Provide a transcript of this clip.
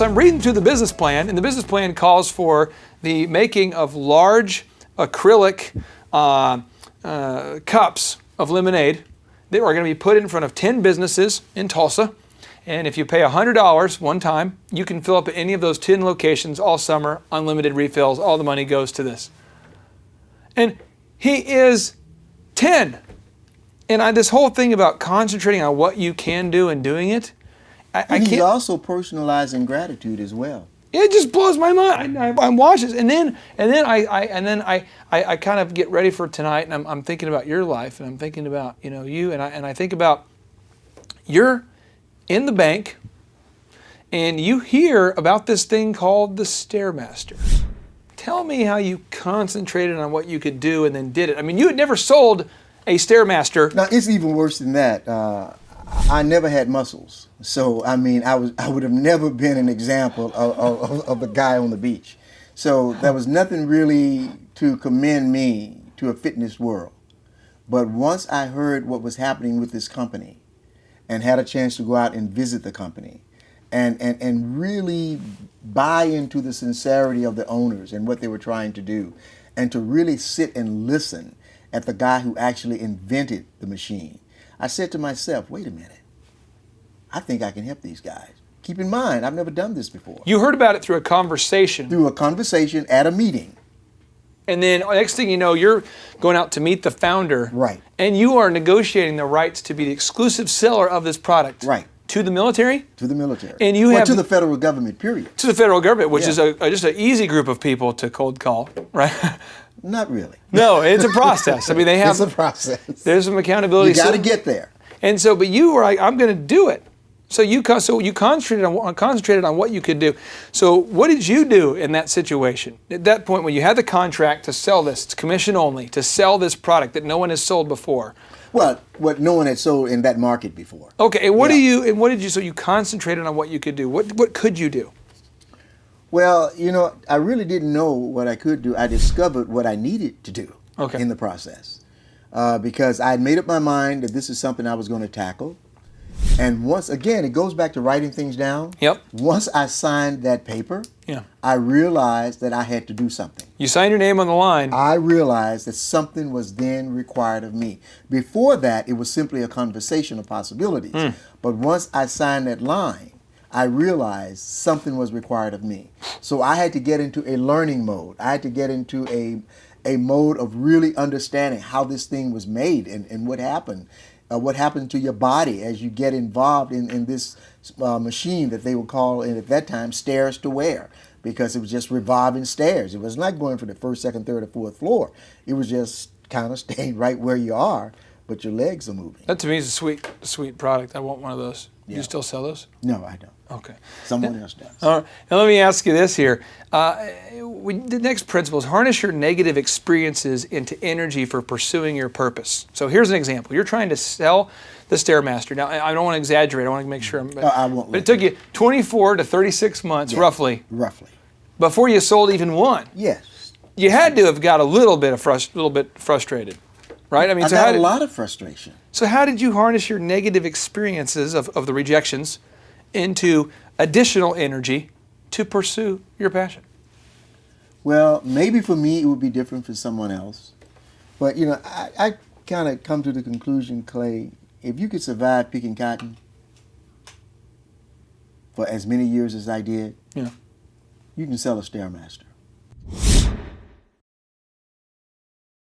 So I'm reading through the business plan, and the business plan calls for the making of large acrylic cups of lemonade that are going to be put in front of 10 businesses in Tulsa. And if you pay $100 one time, you can fill up at any of those 10 locations all summer, unlimited refills. All the money goes to this. And he is 10. And this whole thing about concentrating on what you can do and doing it, I can't. He's also personalizing gratitude as well. It just blows my mind. I watch this, and then I kind of get ready for tonight, and I'm thinking about your life, and I'm thinking about you, and I think about you're in the bank, and you hear about this thing called the Stairmaster. Tell me how you concentrated on what you could do and then did it. I mean, you had never sold a Stairmaster. Now it's even worse than that. I never had muscles, so I mean, I would have never been an example of a guy on the beach. So there was nothing really to commend me to a fitness world. But once I heard what was happening with this company, and had a chance to go out and visit the company, and really buy into the sincerity of the owners and what they were trying to do, and to really sit and listen at the guy who actually invented the machine, I said to myself, wait a minute, I think I can help these guys. Keep in mind, I've never done this before. You heard about it through a conversation. Through a conversation at a meeting. And then next thing you know, you're going out to meet the founder. Right. And you are negotiating the rights to be the exclusive seller of this product. Right. To the military? To the military. And you have to the federal government, period. To the federal government, which is just an easy group of people to cold call, right? Not really. No, it's a process. I mean, they have. It's a process. There's some accountability. You got to get there. And so, but you were like, I'm going to do it. So you concentrated on what you could do. So what did you do in that situation? At that point, when you had the contract to sell this, it's commission only, to sell this product that no one has sold before. Well, what no one had sold in that market before. Okay, and what did you? So you concentrated on what you could do. What could you do? Well, I really didn't know what I could do. I discovered what I needed to do in the process, because I had made up my mind that this is something I was going to tackle. And once again, it goes back to writing things down. Yep. Once I signed that paper, I realized that I had to do something. You signed your name on the line. I realized that something was then required of me. Before that, it was simply a conversation of possibilities. But once I signed that line, I realized something was required of me. So I had to get into a learning mode. I had to get into a mode of really understanding how this thing was made and what happened. What happened to your body as you get involved in this machine that they would call, at that time, stairs to wear, because it was just revolving stairs. It was not going from the first, second, third, or fourth floor. It was just kind of staying right where you are, but your legs are moving. That to me is a sweet product. I want one of those. Do you still sell those? No, I don't. Okay. Someone else does. All right. Now let me ask you this here. The next principle is harness your negative experiences into energy for pursuing your purpose. So here's an example. You're trying to sell the Stairmaster. Now, I don't want to exaggerate. I want to make sure. I won't. But it took you 24 to 36 months, roughly. Roughly. Before you sold even one. Yes. You had to have got a little bit frustrated, right? I mean, I got a lot of frustration. So how did you harness your negative experiences of the rejections into additional energy to pursue your passion? Well, maybe for me it would be different for someone else. But, I kind of come to the conclusion, Clay, if you could survive picking cotton for as many years as I did, you can sell a Stairmaster.